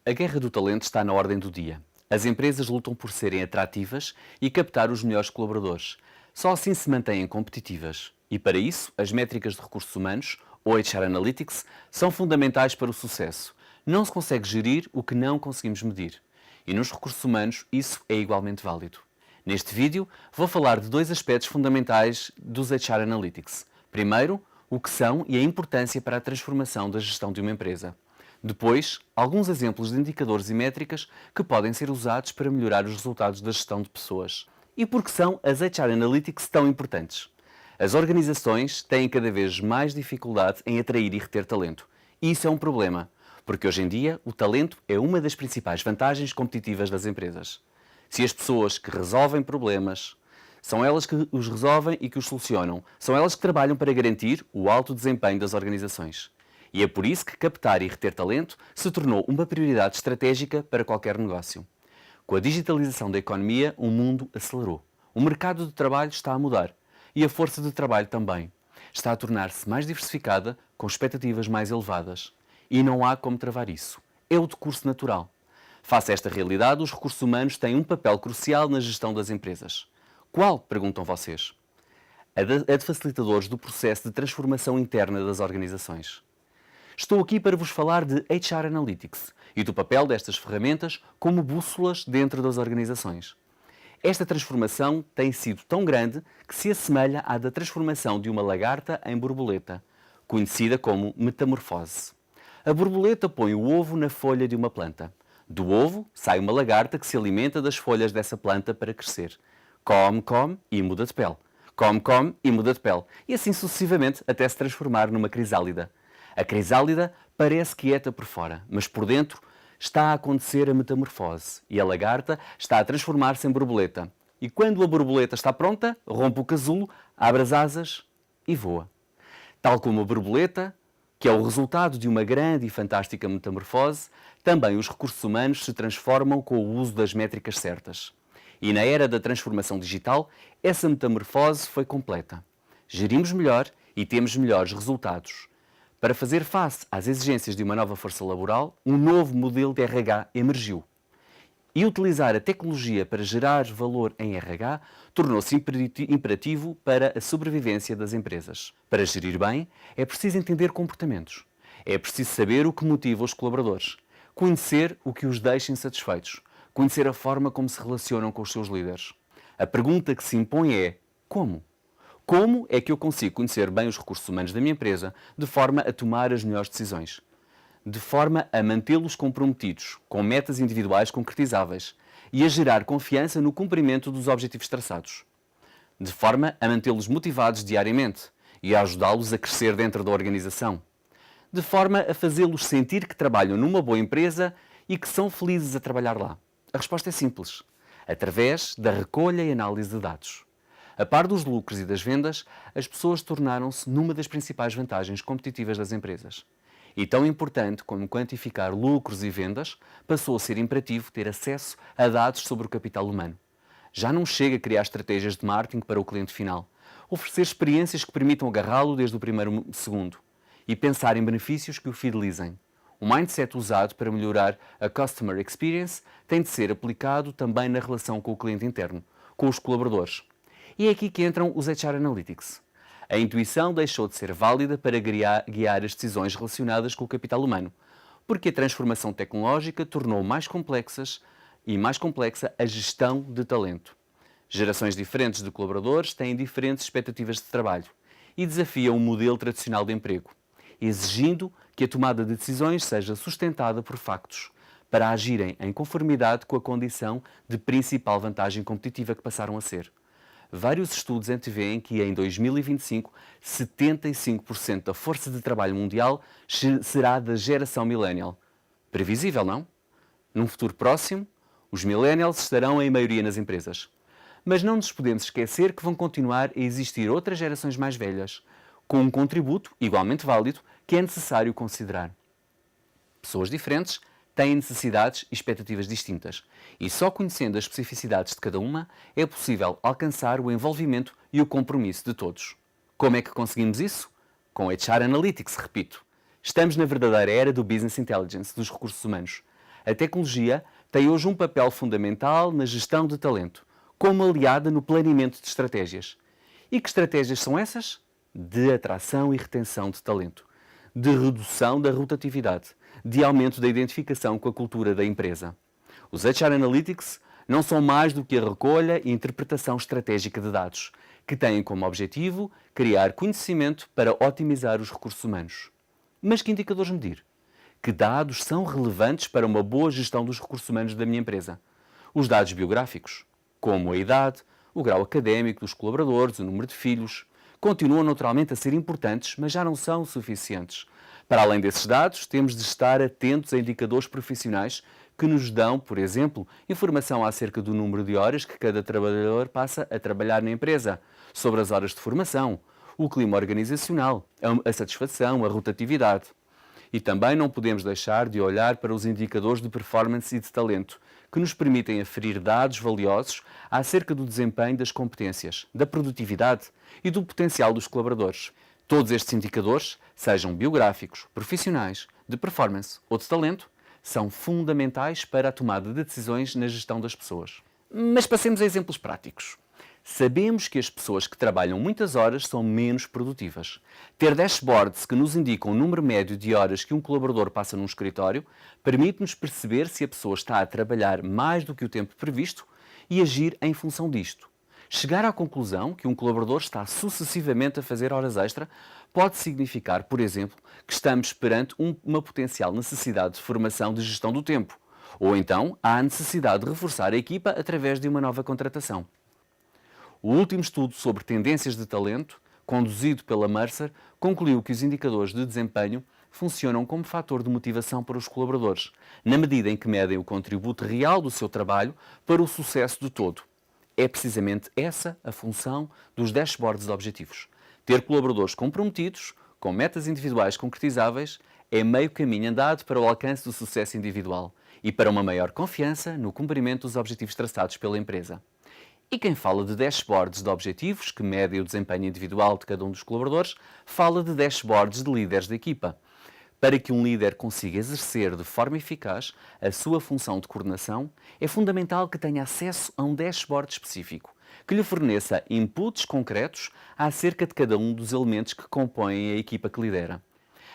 A guerra do talento está na ordem do dia. As empresas lutam por serem atrativas e captar os melhores colaboradores. Só assim se mantêm competitivas. E para isso, as métricas de recursos humanos, ou HR Analytics, são fundamentais para o sucesso. Não se consegue gerir o que não conseguimos medir. E nos recursos humanos, isso é igualmente válido. Neste vídeo, vou falar de dois aspectos fundamentais dos HR Analytics. Primeiro, o que são e a importância para a transformação da gestão de uma empresa. Depois, alguns exemplos de indicadores e métricas que podem ser usados para melhorar os resultados da gestão de pessoas. E por que são as HR Analytics tão importantes? As organizações têm cada vez mais dificuldade em atrair e reter talento. E isso é um problema, porque hoje em dia o talento é uma das principais vantagens competitivas das empresas. Se as pessoas que resolvem problemas são elas que os resolvem e que os solucionam, são elas que trabalham para garantir o alto desempenho das organizações. E é por isso que captar e reter talento se tornou uma prioridade estratégica para qualquer negócio. Com a digitalização da economia, o mundo acelerou. O mercado de trabalho está a mudar. E a força de trabalho também. Está a tornar-se mais diversificada, com expectativas mais elevadas. E não há como travar isso. É o decurso natural. Face a esta realidade, os recursos humanos têm um papel crucial na gestão das empresas. Qual? Perguntam vocês. A de facilitadores do processo de transformação interna das organizações. Estou aqui para vos falar de HR Analytics e do papel destas ferramentas como bússolas dentro das organizações. Esta transformação tem sido tão grande que se assemelha à da transformação de uma lagarta em borboleta, conhecida como metamorfose. A borboleta põe o ovo na folha de uma planta. Do ovo sai uma lagarta que se alimenta das folhas dessa planta para crescer. Come e muda de pele. Come e muda de pele. E assim sucessivamente até se transformar numa crisálida. A crisálida parece quieta por fora, mas por dentro está a acontecer a metamorfose e a lagarta está a transformar-se em borboleta. E quando a borboleta está pronta, rompe o casulo, abre as asas e voa. Tal como a borboleta, que é o resultado de uma grande e fantástica metamorfose, também os recursos humanos se transformam com o uso das métricas certas. E na era da transformação digital, essa metamorfose foi completa. Gerimos melhor e temos melhores resultados. Para fazer face às exigências de uma nova força laboral, um novo modelo de RH emergiu. E utilizar a tecnologia para gerar valor em RH tornou-se imperativo para a sobrevivência das empresas. Para gerir bem, é preciso entender comportamentos. É preciso saber o que motiva os colaboradores, conhecer o que os deixa insatisfeitos, conhecer a forma como se relacionam com os seus líderes. A pergunta que se impõe é: como? Como é que eu consigo conhecer bem os recursos humanos da minha empresa de forma a tomar as melhores decisões? De forma a mantê-los comprometidos, com metas individuais concretizáveis e a gerar confiança no cumprimento dos objetivos traçados. De forma a mantê-los motivados diariamente e a ajudá-los a crescer dentro da organização. De forma a fazê-los sentir que trabalham numa boa empresa e que são felizes a trabalhar lá. A resposta é simples: através da recolha e análise de dados. A par dos lucros e das vendas, as pessoas tornaram-se numa das principais vantagens competitivas das empresas. E tão importante como quantificar lucros e vendas, passou a ser imperativo ter acesso a dados sobre o capital humano. Já não chega a criar estratégias de marketing para o cliente final, oferecer experiências que permitam agarrá-lo desde o primeiro segundo e pensar em benefícios que o fidelizem. O mindset usado para melhorar a Customer Experience tem de ser aplicado também na relação com o cliente interno, com os colaboradores. E é aqui que entram os HR Analytics. A intuição deixou de ser válida para guiar as decisões relacionadas com o capital humano, porque a transformação tecnológica tornou mais complexa a gestão de talento. Gerações diferentes de colaboradores têm diferentes expectativas de trabalho e desafiam o modelo tradicional de emprego, exigindo que a tomada de decisões seja sustentada por factos, para agirem em conformidade com a condição de principal vantagem competitiva que passaram a ser. Vários estudos antevêem que em 2025, 75% da força de trabalho mundial será da geração millennial. Previsível, não? Num futuro próximo, os millennials estarão em maioria nas empresas. Mas não nos podemos esquecer que vão continuar a existir outras gerações mais velhas, com um contributo igualmente válido que é necessário considerar. Pessoas diferentes têm necessidades e expectativas distintas, e só conhecendo as especificidades de cada uma é possível alcançar o envolvimento e o compromisso de todos. Como é que conseguimos isso? Com HR Analytics, repito. Estamos na verdadeira era do Business Intelligence, dos recursos humanos. A tecnologia tem hoje um papel fundamental na gestão de talento, como aliada no planeamento de estratégias. E que estratégias são essas? De atração e retenção de talento, de redução da rotatividade, de aumento da identificação com a cultura da empresa. Os HR Analytics não são mais do que a recolha e interpretação estratégica de dados, que têm como objetivo criar conhecimento para otimizar os recursos humanos. Mas que indicadores medir? Que dados são relevantes para uma boa gestão dos recursos humanos da minha empresa? Os dados biográficos, como a idade, o grau académico dos colaboradores, o número de filhos, continuam naturalmente a ser importantes, mas já não são suficientes. Para além desses dados, temos de estar atentos a indicadores profissionais que nos dão, por exemplo, informação acerca do número de horas que cada trabalhador passa a trabalhar na empresa, sobre as horas de formação, o clima organizacional, a satisfação, a rotatividade. E também não podemos deixar de olhar para os indicadores de performance e de talento, que nos permitem aferir dados valiosos acerca do desempenho das competências, da produtividade e do potencial dos colaboradores. Todos estes indicadores, sejam biográficos, profissionais, de performance ou de talento, são fundamentais para a tomada de decisões na gestão das pessoas. Mas passemos a exemplos práticos. Sabemos que as pessoas que trabalham muitas horas são menos produtivas. Ter dashboards que nos indicam o número médio de horas que um colaborador passa num escritório permite-nos perceber se a pessoa está a trabalhar mais do que o tempo previsto e agir em função disto. Chegar à conclusão que um colaborador está sucessivamente a fazer horas extra pode significar, por exemplo, que estamos perante uma potencial necessidade de formação de gestão do tempo, ou então há a necessidade de reforçar a equipa através de uma nova contratação. O último estudo sobre tendências de talento, conduzido pela Mercer, concluiu que os indicadores de desempenho funcionam como fator de motivação para os colaboradores, na medida em que medem o contributo real do seu trabalho para o sucesso do todo. É precisamente essa a função dos dashboards de objetivos. Ter colaboradores comprometidos, com metas individuais concretizáveis, é meio caminho andado para o alcance do sucesso individual e para uma maior confiança no cumprimento dos objetivos traçados pela empresa. E quem fala de dashboards de objetivos, que medem o desempenho individual de cada um dos colaboradores, fala de dashboards de líderes da equipa. Para que um líder consiga exercer de forma eficaz a sua função de coordenação, é fundamental que tenha acesso a um dashboard específico, que lhe forneça inputs concretos acerca de cada um dos elementos que compõem a equipa que lidera.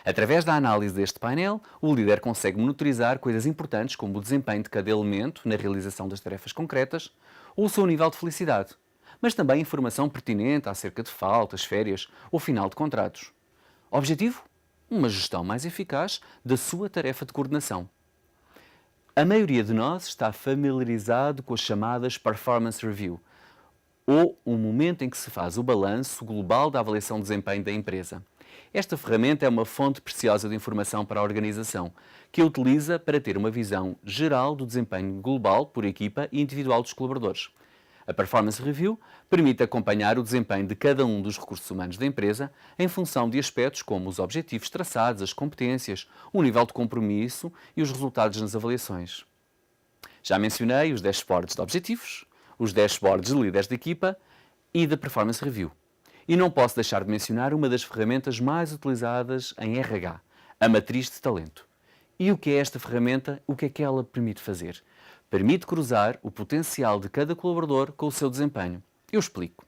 Através da análise deste painel, o líder consegue monitorizar coisas importantes como o desempenho de cada elemento na realização das tarefas concretas ou o seu nível de felicidade, mas também informação pertinente acerca de faltas, férias ou final de contratos. Objetivo? Uma gestão mais eficaz da sua tarefa de coordenação. A maioria de nós está familiarizado com as chamadas Performance Review, ou um momento em que se faz o balanço global da avaliação de desempenho da empresa. Esta ferramenta é uma fonte preciosa de informação para a organização, que a utiliza para ter uma visão geral do desempenho global por equipa e individual dos colaboradores. A Performance Review permite acompanhar o desempenho de cada um dos recursos humanos da empresa em função de aspectos como os objetivos traçados, as competências, o nível de compromisso e os resultados nas avaliações. Já mencionei os dashboards de objetivos, os dashboards de líderes de equipa e da Performance Review. E não posso deixar de mencionar uma das ferramentas mais utilizadas em RH, a matriz de talento. E o que é esta ferramenta? O que é que ela permite fazer? Permite cruzar o potencial de cada colaborador com o seu desempenho. Eu explico.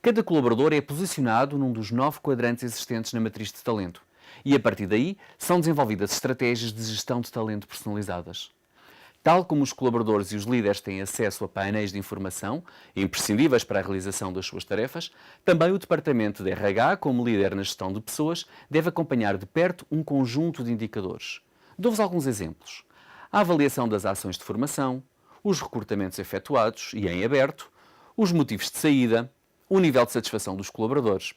Cada colaborador é posicionado num dos 9 quadrantes existentes na matriz de talento e, a partir daí, são desenvolvidas estratégias de gestão de talento personalizadas. Tal como os colaboradores e os líderes têm acesso a painéis de informação imprescindíveis para a realização das suas tarefas, também o Departamento de RH, como líder na gestão de pessoas, deve acompanhar de perto um conjunto de indicadores. Dou-vos alguns exemplos. A avaliação das ações de formação, os recrutamentos efetuados e em aberto, os motivos de saída, o nível de satisfação dos colaboradores.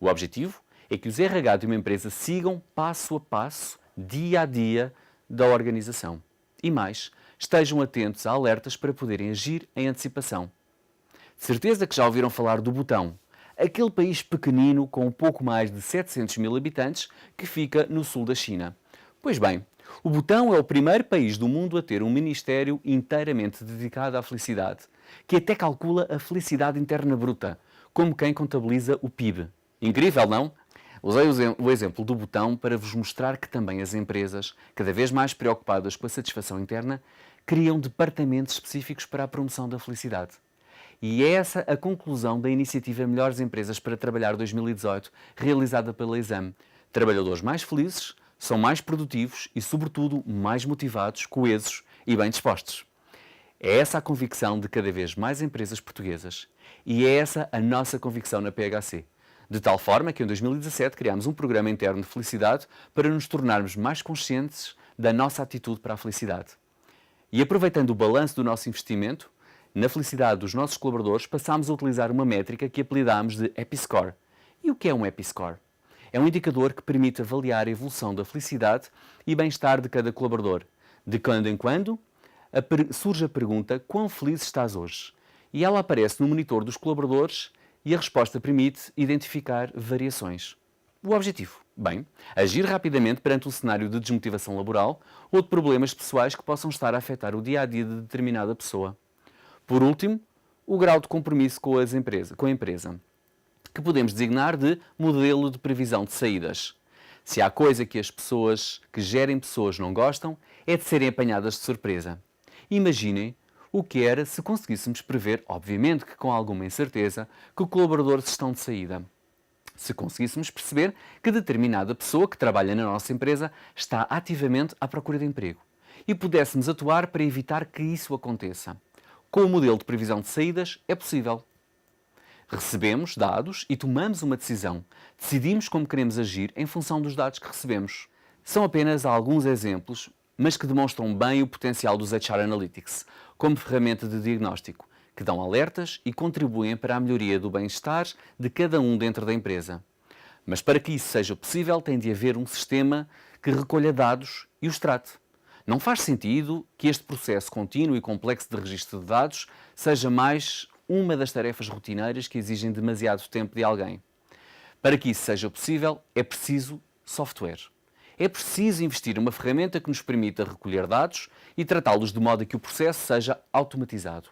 O objetivo é que os RH de uma empresa sigam passo a passo, dia a dia, da organização. E mais, estejam atentos a alertas para poderem agir em antecipação. De certeza que já ouviram falar do Butão, aquele país pequenino com um pouco mais de 700 mil habitantes que fica no sul da China. Pois bem, o Butão é o primeiro país do mundo a ter um ministério inteiramente dedicado à felicidade, que até calcula a felicidade interna bruta, como quem contabiliza o PIB. Incrível, não? Usei o exemplo do botão para vos mostrar que também as empresas, cada vez mais preocupadas com a satisfação interna, criam departamentos específicos para a promoção da felicidade. E é essa a conclusão da iniciativa Melhores Empresas para Trabalhar 2018, realizada pela Exame. Trabalhadores mais felizes, são mais produtivos e, sobretudo, mais motivados, coesos e bem dispostos. É essa a convicção de cada vez mais empresas portuguesas. E é essa a nossa convicção na PHC. De tal forma que em 2017 criámos um programa interno de felicidade para nos tornarmos mais conscientes da nossa atitude para a felicidade. E aproveitando o balanço do nosso investimento na felicidade dos nossos colaboradores, passámos a utilizar uma métrica que apelidámos de Episcore. E o que é um Episcore? É um indicador que permite avaliar a evolução da felicidade e bem-estar de cada colaborador. De quando em quando surge a pergunta: quão feliz estás hoje? E ela aparece no monitor dos colaboradores e a resposta permite identificar variações. O objetivo? Bem, agir rapidamente perante um cenário de desmotivação laboral ou de problemas pessoais que possam estar a afetar o dia-a-dia de determinada pessoa. Por último, o grau de compromisso com a empresa, que podemos designar de modelo de previsão de saídas. Se há coisa que as pessoas que gerem pessoas não gostam, é de serem apanhadas de surpresa. Imaginem o que era se conseguíssemos prever, obviamente que com alguma incerteza, que colaboradores estão de saída. Se conseguíssemos perceber que determinada pessoa que trabalha na nossa empresa está ativamente à procura de emprego e pudéssemos atuar para evitar que isso aconteça. Com o modelo de previsão de saídas é possível. Recebemos dados e tomamos uma decisão. Decidimos como queremos agir em função dos dados que recebemos. São apenas alguns exemplos, mas que demonstram bem o potencial dos HR Analytics como ferramenta de diagnóstico, que dão alertas e contribuem para a melhoria do bem-estar de cada um dentro da empresa. Mas para que isso seja possível, tem de haver um sistema que recolha dados e os trate. Não faz sentido que este processo contínuo e complexo de registro de dados seja mais uma das tarefas rotineiras que exigem demasiado tempo de alguém. Para que isso seja possível, é preciso software. É preciso investir numa ferramenta que nos permita recolher dados e tratá-los de modo a que o processo seja automatizado.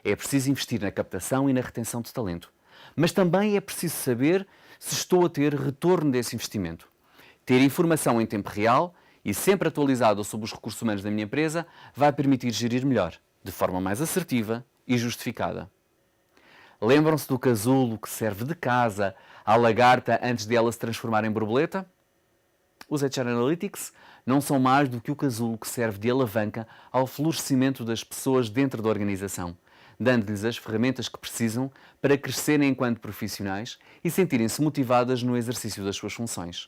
É preciso investir na captação e na retenção de talento. Mas também é preciso saber se estou a ter retorno desse investimento. Ter informação em tempo real e sempre atualizada sobre os recursos humanos da minha empresa vai permitir gerir melhor, de forma mais assertiva e justificada. Lembram-se do casulo que serve de casa à lagarta antes de ela se transformar em borboleta? Os HR Analytics não são mais do que o casulo que serve de alavanca ao florescimento das pessoas dentro da organização, dando-lhes as ferramentas que precisam para crescerem enquanto profissionais e sentirem-se motivadas no exercício das suas funções.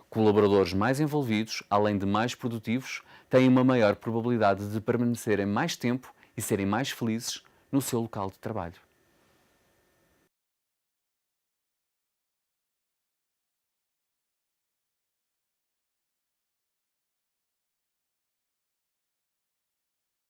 Colaboradores mais envolvidos, além de mais produtivos, têm uma maior probabilidade de permanecerem mais tempo e serem mais felizes no seu local de trabalho.